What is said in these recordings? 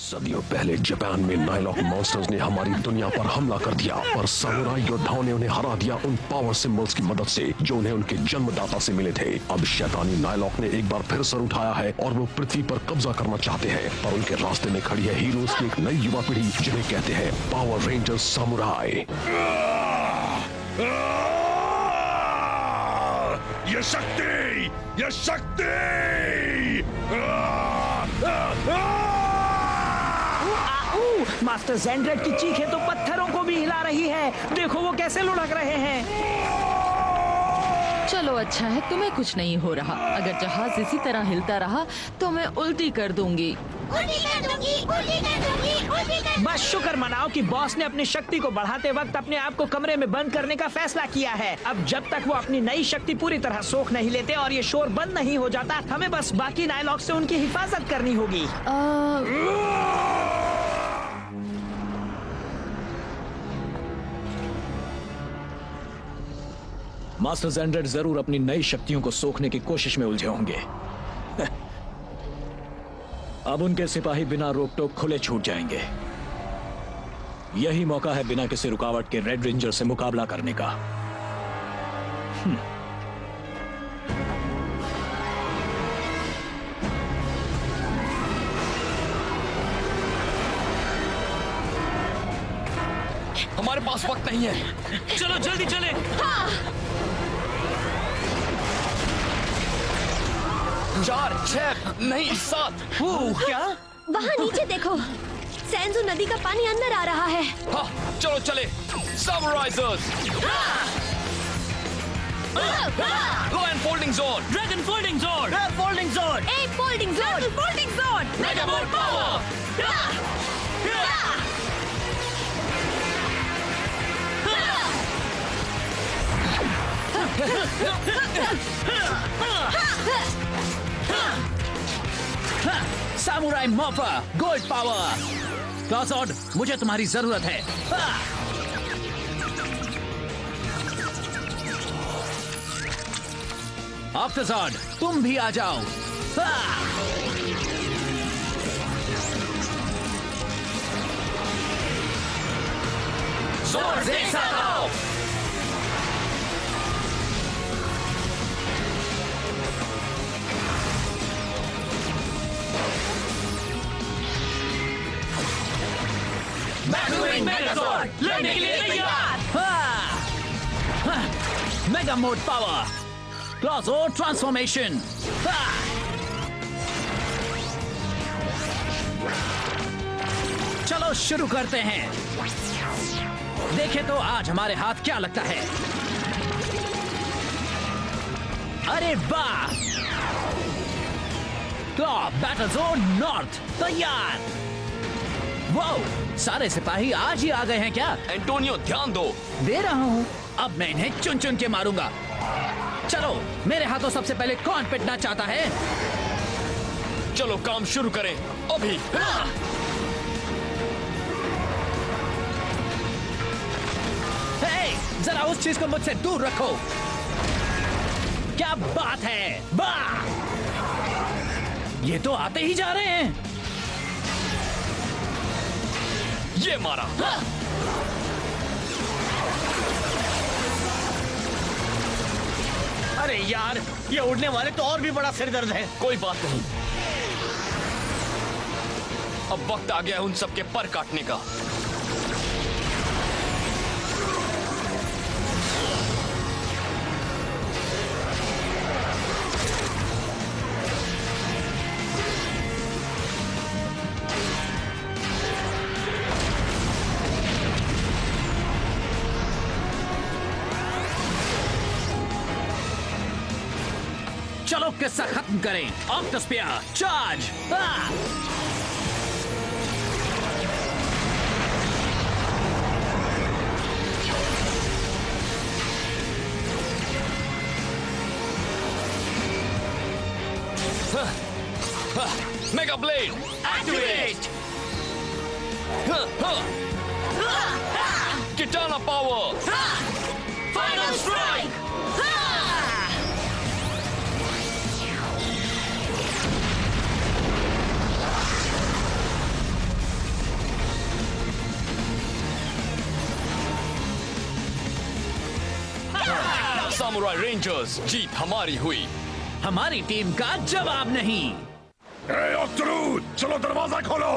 सदियों पहले जापान में नाइलॉक मॉन्स्टर्स ने हमारी दुनिया पर हमला कर दिया और सामुराई योद्धाओं ने उन्हें हरा दिया उन पावर सिंबल्स की मदद से जो उन्हें उनके जन्मदाता से मिले थे। अब शैतानी नाइलॉक ने एक बार फिर सर उठाया है और वो पृथ्वी पर कब्जा करना चाहते हैं, पर उनके रास्ते में खड़ी है हीरोज की एक नई युवा पीढ़ी जिन्हें कहते हैं पावर रेंजर्स सामुराई। ये शक्ति, ये शक्ति! मास्टर ज़ेंड्रेड की चीखें तो पत्थरों को भी हिला रही है। देखो वो कैसे लुढ़क रहे हैं। चलो अच्छा है, तुम्हें कुछ नहीं हो रहा। अगर जहाज इसी तरह हिलता रहा तो मैं उल्टी कर दूंगी। बस शुक्र मनाओ कि बॉस ने अपनी शक्ति को बढ़ाते वक्त अपने आप को कमरे में बंद करने का फैसला किया है। अब जब तक वो अपनी नई शक्ति पूरी तरह सोख नहीं लेते और ये शोर बंद नहीं हो जाता, हमें बस बाकी नाइलॉक से उनकी हिफाजत करनी होगी। मास्टर ज़ेंड्रेड जरूर अपनी नई शक्तियों को सोखने की कोशिश में उलझे होंगे। अब उनके सिपाही बिना रोक टोक खुले छूट जाएंगे। यही मौका है बिना किसी रुकावट के रेड रेंजर से मुकाबला करने का। हमारे पास वक्त नहीं है, चलो जल्दी चले। चार, छह, नहीं, 7। क्या? वहाँ नीचे देखो, सेंजू नदी का पानी अंदर आ रहा है। हाँ, चलो चले। Samuraizers, go and folding zone, dragon folding zone, folding zone, A folding zone, folding zone, mega mode power. Samurai morpher, gold power. Clawzord, मुझे तुम्हारी जरूरत है। ऑक्टोज़ॉर्ड, तुम भी आ जाओ। जोर से आओ। लड़ने के लिए तैयार। Mega mode power, Clawzord transformation. चलो शुरू करते हैं। देखें तो आज हमारे हाथ क्या लगता है। अरे वाह! क्लॉ बैटल जोन नॉर्थ तैयार। वाओ, सारे सिपाही आज ही आ गए हैं क्या? एंटोनियो, ध्यान दो। दे रहा हूँ। अब मैं इन्हें चुन चुन के मारूंगा। चलो, मेरे हाथों सबसे पहले कौन पिटना चाहता है? चलो काम शुरू करें अभी। हे, जरा उस चीज को मुझसे दूर रखो। क्या बात है? वाह! ये तो आते ही जा रहे हैं। ये मारा। अरे यार, ये उड़ने वाले तो और भी बड़ा सिरदर्द है। कोई बात नहीं, अब वक्त आ गया है उन सबके पर काटने का। चलो किस्सा खत्म करें। Octosphere charge. Mega blade activate. Katana power. Final strike. Samurai rangers, जीत हमारी हुई। हमारी टीम का जवाब नहीं। ए ऑक्टरूड, चलो दरवाजा खोलो।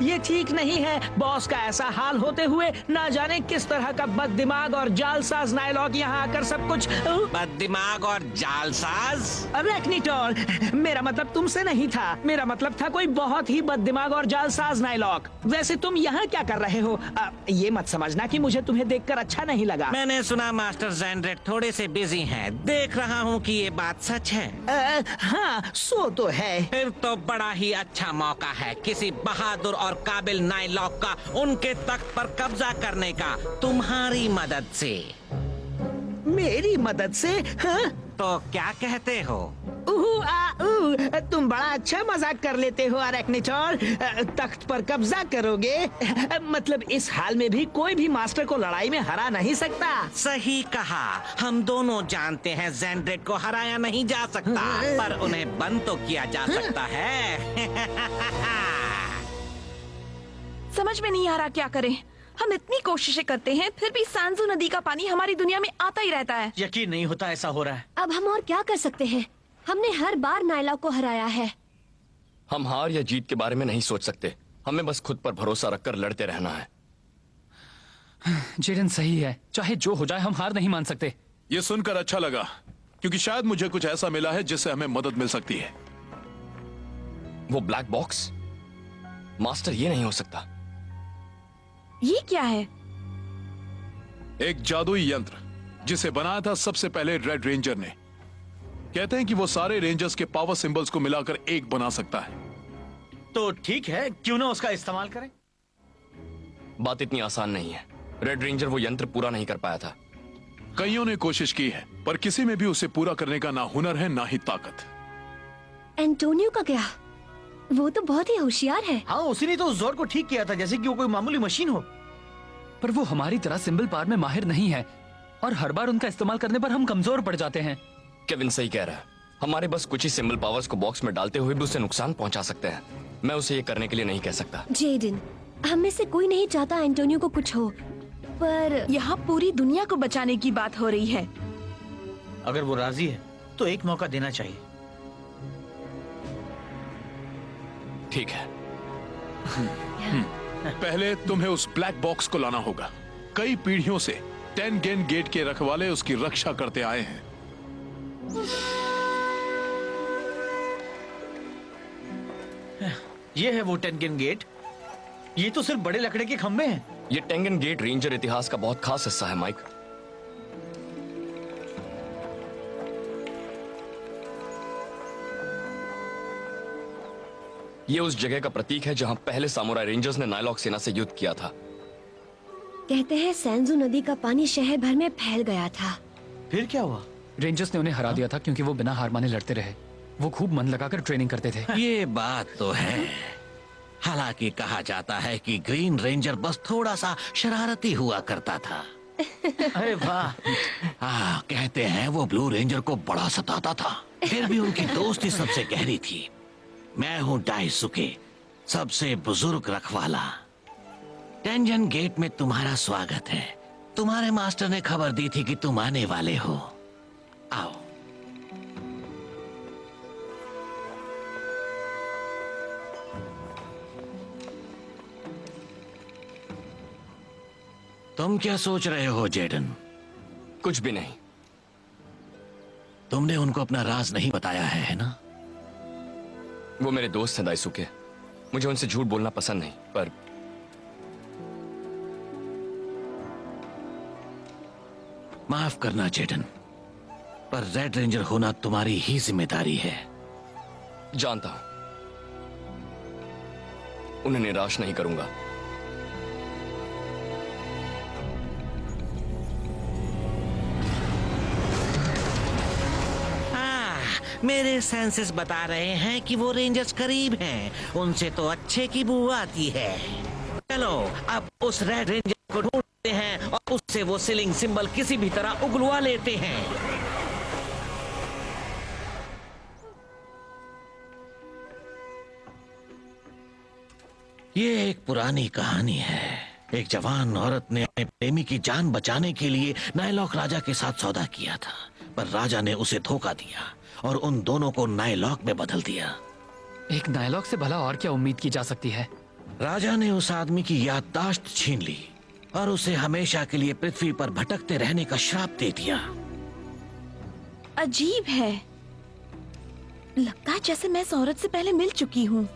ये ठीक नहीं है। बॉस का ऐसा हाल होते हुए ना जाने किस तरह का बददिमाग और जालसाज नायलॉक यहाँ आकर सब कुछ बददिमाग और जालसाज। रेक्निटोर, मेरा मतलब तुमसे नहीं था। मेरा मतलब था कोई बहुत ही बददिमाग और जालसाज नायलॉक। वैसे तुम यहाँ क्या कर रहे हो? ये मत समझना कि मुझे तुम्हें देखकर अच्छा नहीं लगा। मैंने सुना मास्टर ज़ेंड्रेट थोड़े से बिजी हैं। देख रहा हूँ कि ये बात सच है। हाँ, सो तो है। फिर तो बड़ा ही अच्छा मौका है किसी बहादुर और काबिल नायलॉक का उनके तख्त पर कब्जा करने का, तुम्हारी मदद से। मेरी मदद से? हाँ? तो क्या कहते हो? तुम बड़ा अच्छा मजाक कर लेते हो रेक्निटोर। तख्त पर कब्जा करोगे? मतलब इस हाल में भी कोई भी मास्टर को लड़ाई में हरा नहीं सकता। सही कहा। हम दोनों जानते हैं ज़ेंड्रेट को हराया नहीं जा सकता, पर उन्हें बंद तो किया जा सकता है। समझ में नहीं आ रहा क्या करें। हम इतनी कोशिशें करते हैं फिर भी सांजू नदी का पानी हमारी दुनिया में आता ही रहता है। यकीन नहीं होता ऐसा हो रहा है। अब हम और क्या कर सकते हैं? हमने हर बार नायलॉक को हराया है। हम हार या जीत के बारे में नहीं सोच सकते, हमें बस खुद पर भरोसा रखकर लड़ते रहना है। जेडन सही है, चाहे जो हो जाए हम हार नहीं मान सकते। ये सुनकर अच्छा लगा, क्योंकि शायद मुझे कुछ ऐसा मिला है जिससे हमें मदद मिल सकती है। वो ब्लैक बॉक्स? मास्टर, ये नहीं हो सकता। ये क्या है? एक जादुई यंत्र जिसे बनाया था सबसे पहले रेड रेंजर ने। कहते हैं कि वो सारे रेंजर्स के पावर सिंबल्स को मिलाकर एक बना सकता है। तो ठीक है, क्यों ना उसका इस्तेमाल करें। बात इतनी आसान नहीं है। रेड रेंजर वो यंत्र पूरा नहीं कर पाया था। कईयों ने कोशिश की है, पर किसी में भी उसे पूरा करने का ना हुनर है ना ही ताकत। एंटोनियो का क्या? वो तो बहुत ही होशियार है। हाँ, उसी ने तो उस जोर को ठीक किया था जैसे कि वो कोई मामूली मशीन हो। पर वो हमारी तरह सिंबल पावर में माहिर नहीं है और हर बार उनका इस्तेमाल करने पर हम कमजोर पड़ जाते हैं। केविन सही कह रहा है। हमारे बस कुछ ही सिंबल पावर्स को बॉक्स में डालते हुए भी उसे नुकसान पहुंचा सकते हैं। मैं उसे ये करने के लिए नहीं कह सकता। जेडन, हम में से कोई नहीं चाहता एंटोनियो को कुछ हो, पर यहाँ पूरी दुनिया को बचाने की बात हो रही है। अगर वो राजी है तो एक मौका देना चाहिए। ठीक है। पहले तुम्हें उस ब्लैक बॉक्स को लाना होगा। कई पीढ़ियों से टेनगेन गेट के रखवाले उसकी रक्षा करते आए हैं। ये है वो टेनगेन गेट। ये तो सिर्फ बड़े लकड़े के खंभे हैं। ये टेंगन गेट रेंजर इतिहास का बहुत खास हिस्सा है माइक। ये उस जगह का प्रतीक है जहां पहले सामुराई रेंजर्स ने नायलॉक सेना से युद्ध किया था। कहते हैं सैंजू नदी का पानी शहर भर में फैल गया था। फिर क्या हुआ? रेंजर्स ने उन्हें हरा दिया था क्योंकि वो बिना हार माने लड़ते रहे। वो खूब मन लगाकर ट्रेनिंग करते थे। ये बात तो है। हालांकि कहा जाता है कि ग्रीन रेंजर बस थोड़ा सा शरारती हुआ करता था। अरे वाह। कहते हैं वो ब्लू रेंजर को बड़ा सताता था। फिर भी उनकी दोस्ती सबसे गहरी थी। मैं हूँ डाइसुके, सबसे बुजुर्ग रखवाला। टेंजन गेट में तुम्हारा स्वागत है। तुम्हारे मास्टर ने खबर दी थी कि तुम आने वाले हो। आओ। तुम क्या सोच रहे हो जेडन? कुछ भी नहीं। तुमने उनको अपना राज नहीं बताया है ना? वो मेरे दोस्त हैं दाइसुके। मुझे उनसे झूठ बोलना पसंद नहीं, पर माफ करना जेडन, पर रेड रेंजर होना तुम्हारी ही जिम्मेदारी है। जानता हूं। उन्हें निराश नहीं करूंगा। मेरे सेंसेस बता रहे हैं कि वो रेंजर्स करीब हैं। उनसे तो अच्छे की बू आती है। चलो अब उस रेड रेंजर को ढूंढते हैं और उससे वो सीलिंग सिंबल किसी भी तरह उगलवा लेते हैं। ये एक पुरानी कहानी है। एक जवान औरत ने अपने प्रेमी की जान बचाने के लिए नायलॉक राजा के साथ सौदा किया था, पर राजा ने उसे धोखा दिया और उन दोनों को नायलॉक में बदल दिया। एक नायलॉक से भला और क्या उम्मीद की जा सकती है? राजा ने उस आदमी की याददाश्त छीन ली और उसे हमेशा के लिए पृथ्वी पर भटकते रहने का श्राप दे दिया। अजीब है, लगता है जैसे मैं इस औरत से पहले मिल चुकी हूँ।